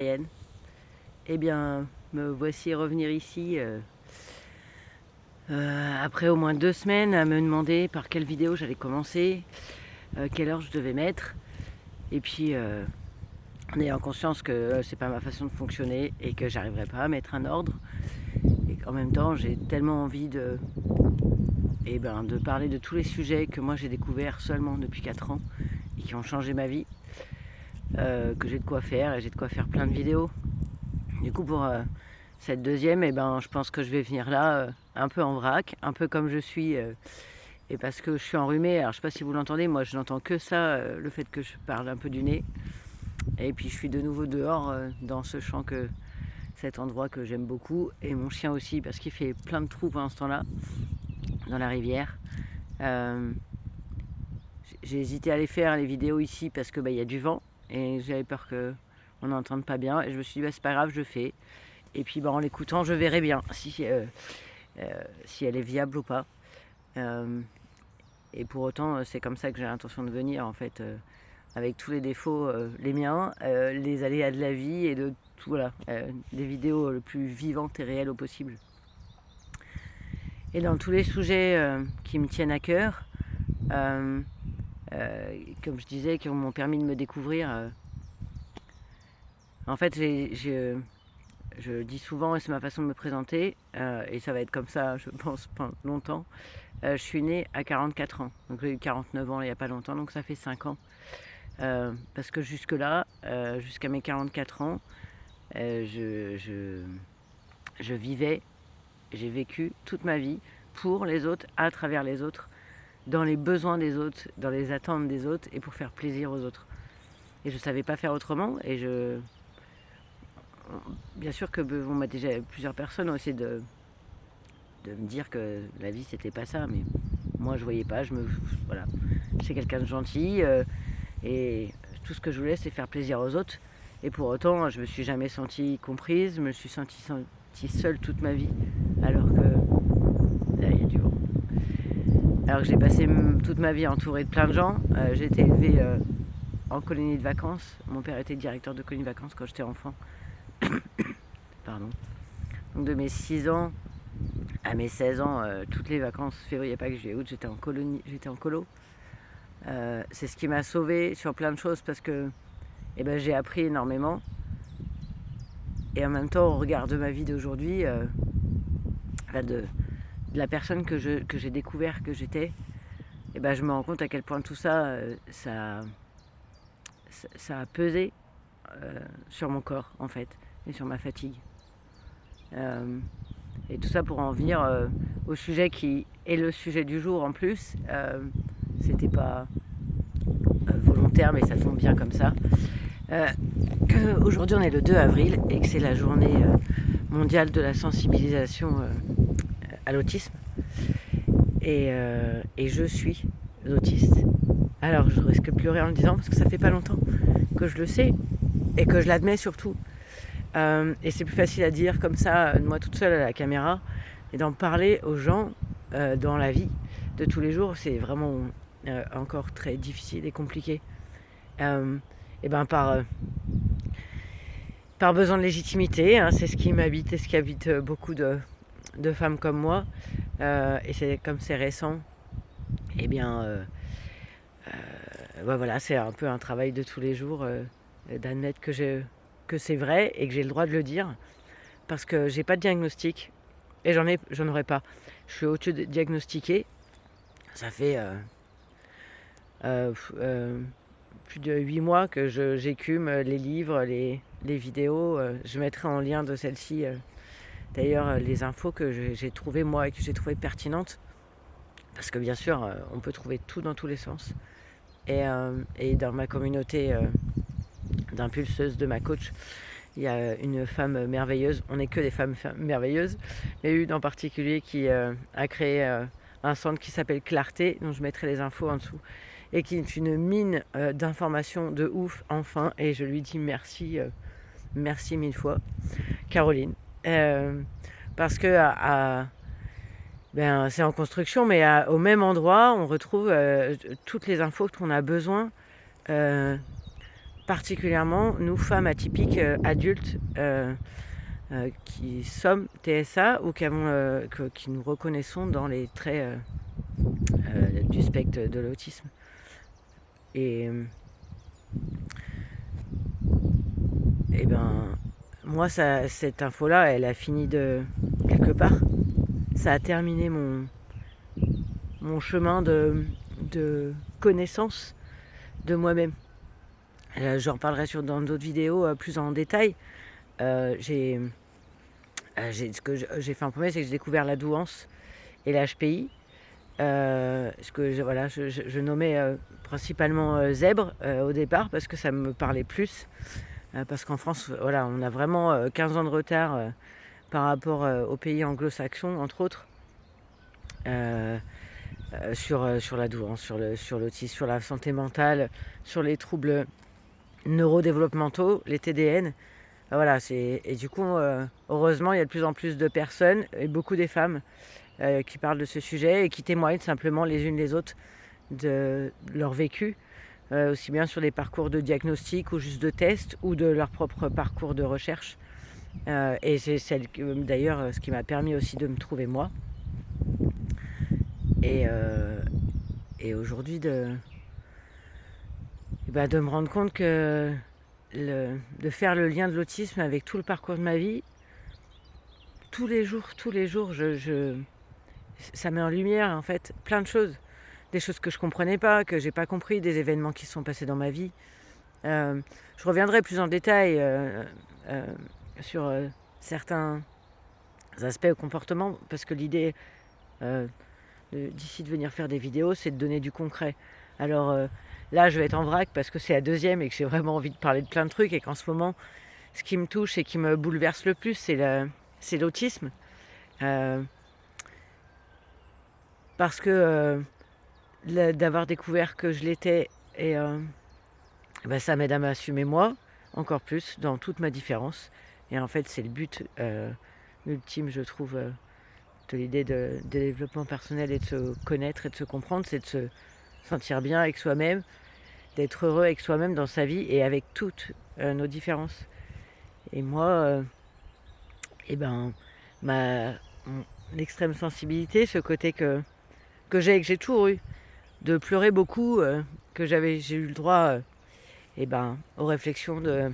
Eh bien, me voici revenir ici après au moins 2 semaines à me demander par quelle vidéo j'allais commencer, quelle heure je devais mettre, et puis en ayant conscience que c'est pas ma façon de fonctionner et que j'arriverai pas à mettre un ordre, et qu'en même temps j'ai tellement envie de parler de tous les sujets que moi j'ai découverts seulement depuis 4 ans et qui ont changé ma vie, que j'ai de quoi faire, et j'ai de quoi faire plein de vidéos. Du coup, pour cette deuxième, je pense que je vais venir là un peu en vrac, un peu comme je suis, et parce que je suis enrhumée. Alors je sais pas si vous l'entendez, moi je n'entends que ça, le fait que je parle un peu du nez. Et puis je suis de nouveau dehors dans ce champ, cet endroit que j'aime beaucoup, et mon chien aussi, parce qu'il fait plein de trous pendant ce temps-là dans la rivière. Euh, j'ai hésité à aller faire les vidéos ici parce que y a du vent et j'avais peur qu'on n'entende pas bien, et je me suis dit c'est pas grave, je fais. Et puis en l'écoutant, je verrai bien si elle est viable ou pas. Euh, et pour autant, c'est comme ça que j'ai l'intention de venir, en fait, avec tous les défauts, les miens, les aléas de la vie, et de tout, voilà, des vidéos le plus vivantes et réelles au possible. Et dans tous les sujets qui me tiennent à cœur, comme je disais, qui m'ont permis de me découvrir. En fait, je dis souvent, et c'est ma façon de me présenter, et ça va être comme ça, je pense, pendant longtemps. Je suis née à 44 ans, donc j'ai eu 49 ans il n'y a pas longtemps, donc ça fait 5 ans. Parce que jusque-là, jusqu'à mes 44 ans, je vivais, j'ai vécu toute ma vie pour les autres, à travers les autres, dans les besoins des autres, dans les attentes des autres, et pour faire plaisir aux autres. Et je ne savais pas faire autrement, et bien sûr que déjà plusieurs personnes ont essayé de me dire que la vie c'était pas ça, mais moi je voyais pas, voilà, c'est quelqu'un de gentil, et tout ce que je voulais c'est faire plaisir aux autres, et pour autant je me suis jamais sentie comprise, je me suis sentie seule toute ma vie, alors que là il y a du vent. Alors que j'ai passé toute ma vie entourée de plein de gens. J'ai été élevée en colonie de vacances, mon père était directeur de colonie de vacances quand j'étais enfant. Pardon. Donc de mes 6 ans à mes 16 ans, toutes les vacances, février, Pâques, juillet, août, j'étais en colo. C'est ce qui m'a sauvée sur plein de choses, parce que j'ai appris énormément. Et en même temps, au regard de ma vie d'aujourd'hui, de la personne que j'ai découvert que j'étais, je me rends compte à quel point tout ça, ça a pesé sur mon corps, en fait, et sur ma fatigue. Et tout ça pour en venir au sujet qui est le sujet du jour en plus. C'était pas volontaire, mais ça tombe bien comme ça. Aujourd'hui on est le 2 avril et que c'est la journée mondiale de la sensibilisation à l'autisme. Et je suis autiste. Alors je risque de pleurer en le disant, parce que ça fait pas longtemps que je le sais et que je l'admets surtout. Et c'est plus facile à dire comme ça, moi toute seule à la caméra, et d'en parler aux gens dans la vie de tous les jours, c'est vraiment encore très difficile et compliqué. Par besoin de légitimité, hein, c'est ce qui m'habite et ce qui habite beaucoup de femmes comme moi. Et c'est comme c'est récent, voilà, c'est un peu un travail de tous les jours, d'admettre que c'est vrai et que j'ai le droit de le dire, parce que j'ai pas de diagnostic et j'en aurai pas. Je suis auto-diagnostiquée. Ça fait plus de 8 mois que j'écume les livres, les vidéos. Je mettrai en lien de celle-ci d'ailleurs les infos que j'ai trouvées moi et que j'ai trouvées pertinentes, parce que bien sûr on peut trouver tout dans tous les sens. Et dans ma communauté d'impulseuses de ma coach, il y a une femme merveilleuse, on n'est que des femmes merveilleuses, mais une en particulier qui a créé un centre qui s'appelle Clarté, dont je mettrai les infos en dessous, et qui est une mine d'informations de ouf, enfin, et je lui dis merci, merci 1000 fois, Caroline. Parce que c'est en construction, mais au même endroit, on retrouve toutes les infos qu'on a besoin particulièrement nous, femmes atypiques, adultes, qui sommes TSA ou qui nous reconnaissons dans les traits du spectre de l'autisme. Et ben, moi, cette info-là, elle a fini de quelque part. Ça a terminé mon chemin de connaissance de moi-même. J'en parlerai dans d'autres vidéos plus en détail. Ce que j'ai fait un premier, c'est que j'ai découvert la douance et l'HPI. Ce que je nommais principalement zèbre au départ parce que ça me parlait plus. Parce qu'en France, voilà, on a vraiment 15 ans de retard par rapport aux pays anglo-saxons, entre autres, sur la douance, sur l'autisme, sur la santé mentale, sur les troubles neurodéveloppementaux, les TDN. Voilà, et du coup, heureusement, il y a de plus en plus de personnes, et beaucoup des femmes, qui parlent de ce sujet et qui témoignent simplement les unes les autres de leur vécu, aussi bien sur des parcours de diagnostic ou juste de tests ou de leur propre parcours de recherche. Et c'est d'ailleurs ce qui m'a permis aussi de me trouver moi. Et aujourd'hui de me rendre compte que de faire le lien de l'autisme avec tout le parcours de ma vie, tous les jours, ça met en lumière en fait plein de choses. Des choses que je comprenais pas, que j'ai pas compris, des événements qui se sont passés dans ma vie. Je reviendrai plus en détail sur certains aspects au comportement, parce que l'idée d'ici de venir faire des vidéos, c'est de donner du concret. Alors là, je vais être en vrac parce que c'est la deuxième et que j'ai vraiment envie de parler de plein de trucs et qu'en ce moment, ce qui me touche et qui me bouleverse le plus, c'est l'autisme. Parce que d'avoir découvert que je l'étais, et ça m'aide à m'assumer moi, encore plus, dans toute ma différence. Et en fait, c'est le but ultime, je trouve, de l'idée de développement personnel et de se connaître et de se comprendre, c'est de se sentir bien avec soi-même, d'être heureux avec soi-même dans sa vie et avec toutes nos différences. Et moi, l'extrême sensibilité, ce côté que j'ai toujours eu, de pleurer beaucoup, que j'ai eu le droit aux réflexions de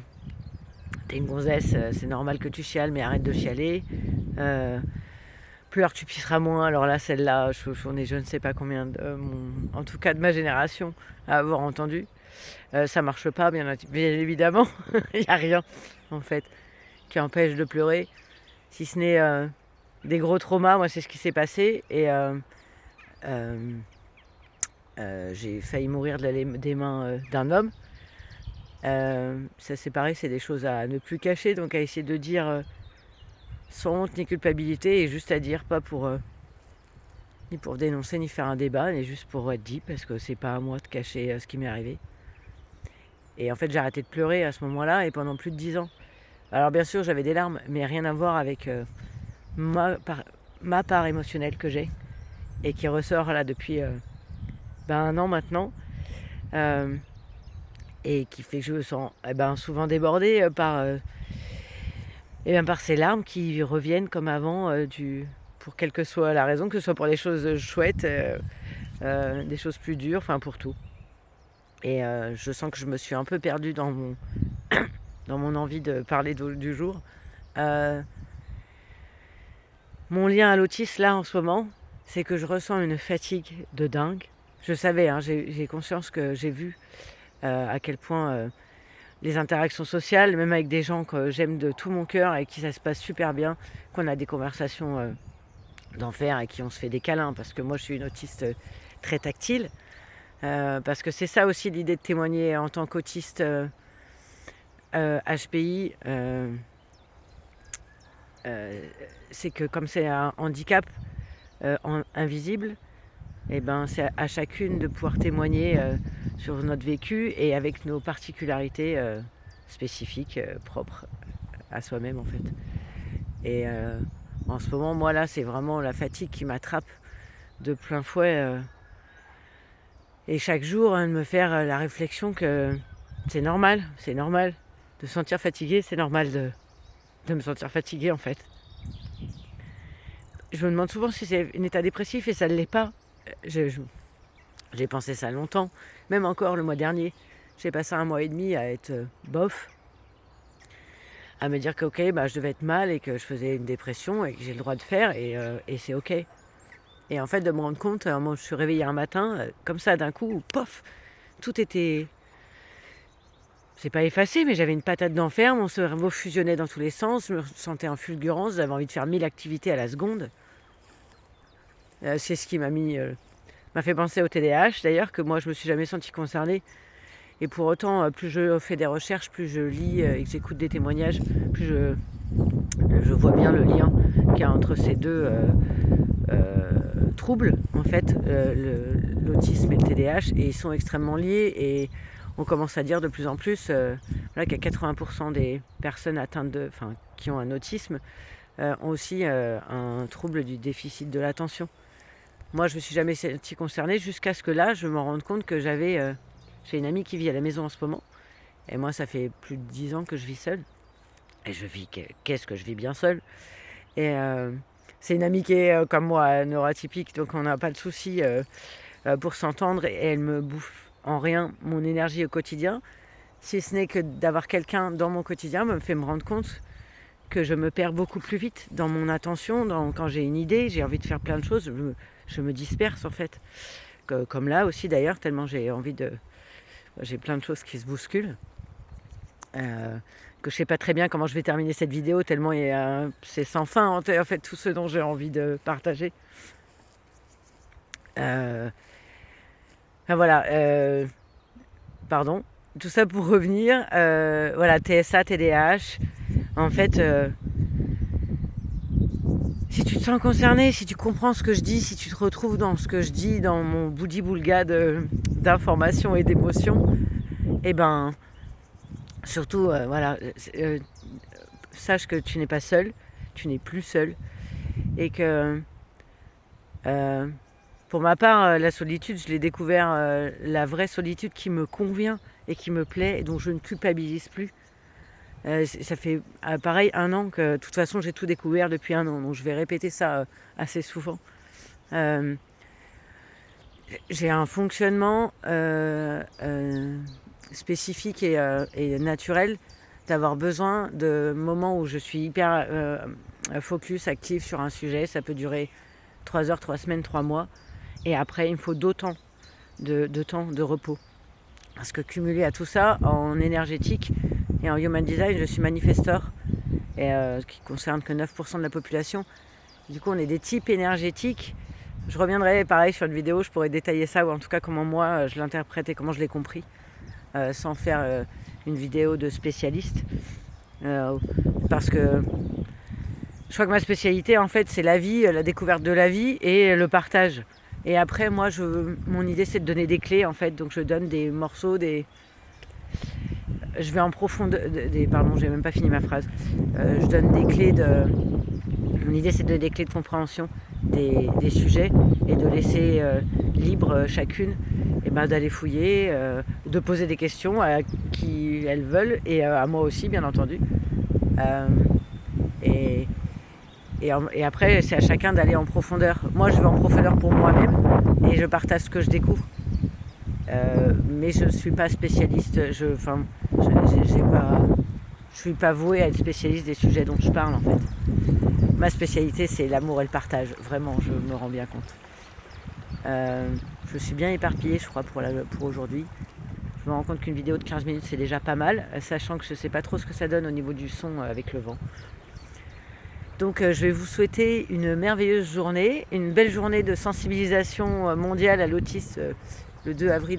t'es une gonzesse, c'est normal que tu chiales, mais arrête de chialer. Pleure, tu pisseras moins. Alors là, celle-là, on est je ne sais pas combien, en tout cas de ma génération, à avoir entendu. Ça marche pas, bien évidemment. Il n'y a rien, en fait, qui empêche de pleurer, si ce n'est des gros traumas. Moi, c'est ce qui s'est passé. Et j'ai failli mourir des mains d'un homme. Ça, c'est pareil, c'est des choses à ne plus cacher, donc à essayer de dire sans honte ni culpabilité, et juste à dire, pas pour ni pour dénoncer ni faire un débat, mais juste pour être dit, parce que c'est pas à moi de cacher ce qui m'est arrivé. Et en fait, j'ai arrêté de pleurer à ce moment-là, et pendant plus de 10 ans. Alors bien sûr, j'avais des larmes, mais rien à voir avec ma part émotionnelle que j'ai, et qui ressort là depuis 1 an maintenant, et qui fait que je me sens souvent débordée par ces larmes qui reviennent comme avant, pour quelle que soit la raison, que ce soit pour des choses chouettes, des choses plus dures, enfin pour tout. Et je sens que je me suis un peu perdue dans mon envie de parler du jour. Mon lien à l'autisme là en ce moment, c'est que je ressens une fatigue de dingue. Je savais, j'ai conscience que j'ai vu à quel point les interactions sociales, même avec des gens que j'aime de tout mon cœur et qui ça se passe super bien, qu'on a des conversations d'enfer et qui on se fait des câlins, parce que moi je suis une autiste très tactile, parce que c'est ça aussi l'idée de témoigner en tant qu'autiste HPI, c'est que comme c'est un handicap invisible, c'est à chacune de pouvoir témoigner sur notre vécu et avec nos particularités spécifiques, propres à soi-même en fait. Et en ce moment, moi là, c'est vraiment la fatigue qui m'attrape de plein fouet. Et chaque jour, de me faire la réflexion que c'est normal de se sentir fatigué, c'est normal de me sentir fatiguée en fait. Je me demande souvent si c'est un état dépressif et ça ne l'est pas. J'ai pensé ça longtemps, même encore le mois dernier. J'ai passé 1 mois et demi à être bof, à me dire que ok, je devais être mal et que je faisais une dépression et que j'ai le droit de faire et c'est ok. Et en fait de me rendre compte, moi je suis réveillée un matin, comme ça d'un coup, pof, tout était... C'est pas effacé, mais j'avais une patate d'enfer, mon cerveau fusionnait dans tous les sens, je me sentais en fulgurance, j'avais envie de faire 1000 activités à la seconde. C'est ce qui m'a fait penser au TDAH d'ailleurs, que moi je me suis jamais sentie concernée. Et pour autant, plus je fais des recherches, plus je lis et que j'écoute des témoignages, plus je vois bien le lien qu'il y a entre ces deux troubles, en fait, l'autisme et le TDAH, et ils sont extrêmement liés. Et on commence à dire de plus en plus qu'il y a 80% des personnes atteintes qui ont un autisme ont aussi un trouble du déficit de l'attention. Moi, je me suis jamais sentie concernée jusqu'à ce que là, je me rende compte que j'ai une amie qui vit à la maison en ce moment. Et moi, ça fait plus de 10 ans que je vis seule. Et qu'est-ce que je vis bien seule. Et c'est une amie qui est comme moi, neuroatypique, donc on n'a pas de souci pour s'entendre. Et elle me bouffe en rien mon énergie au quotidien. Si ce n'est que d'avoir quelqu'un dans mon quotidien me fait me rendre compte que je me perds beaucoup plus vite dans mon attention. Quand j'ai une idée, j'ai envie de faire plein de choses, je me disperse en fait. Comme là aussi d'ailleurs, tellement j'ai plein de choses qui se bousculent. Que je sais pas très bien comment je vais terminer cette vidéo, tellement c'est sans fin en fait tout ce dont j'ai envie de partager. Voilà, pardon. Tout ça pour revenir, voilà, TSA, TDAH, en fait, si tu te sens concerné, si tu comprends ce que je dis, si tu te retrouves dans ce que je dis, dans mon boudi-boulga d'informations et d'émotions, et surtout, voilà, sache que tu n'es pas seul, tu n'es plus seul, et que pour ma part, la solitude, je l'ai découvert, la vraie solitude qui me convient et qui me plaît, et dont je ne culpabilise plus. Ça fait pareil 1 an que de toute façon j'ai tout découvert depuis 1 an, donc je vais répéter ça assez souvent. J'ai un fonctionnement spécifique et naturel d'avoir besoin de moments où je suis hyper focus, active sur un sujet. Ça peut durer 3 heures, 3 semaines, 3 mois. Et après, il me faut d'autant de temps de repos. Parce que cumulé à tout ça, en énergétique et en human design, je suis manifestor, ce qui concerne que 9% de la population. Du coup, on est des types énergétiques. Je reviendrai pareil sur une vidéo, je pourrais détailler ça, ou en tout cas comment moi je l'interprète et comment je l'ai compris, sans faire une vidéo de spécialiste. Parce que je crois que ma spécialité, en fait, c'est la vie, la découverte de la vie et le partage. Et après, moi, mon idée, c'est de donner des clés, en fait. Donc, je donne des morceaux, je vais en profondeur... Pardon, j'ai même pas fini ma phrase. Je donne des clés Mon idée, c'est de donner des clés de compréhension des sujets et de laisser libre chacune d'aller fouiller, de poser des questions à qui elles veulent et à moi aussi, bien entendu. Et après, c'est à chacun d'aller en profondeur. Moi, je vais en profondeur pour moi-même et je partage ce que je découvre. Mais je ne suis pas spécialiste. Je suis pas vouée à être spécialiste des sujets dont je parle, en fait. Ma spécialité, c'est l'amour et le partage. Vraiment, je me rends bien compte. Je suis bien éparpillée, je crois, pour aujourd'hui. Je me rends compte qu'une vidéo de 15 minutes, c'est déjà pas mal, sachant que je ne sais pas trop ce que ça donne au niveau du son avec le vent. Donc je vais vous souhaiter une merveilleuse journée, une belle journée de sensibilisation mondiale à l'autisme le 2 avril.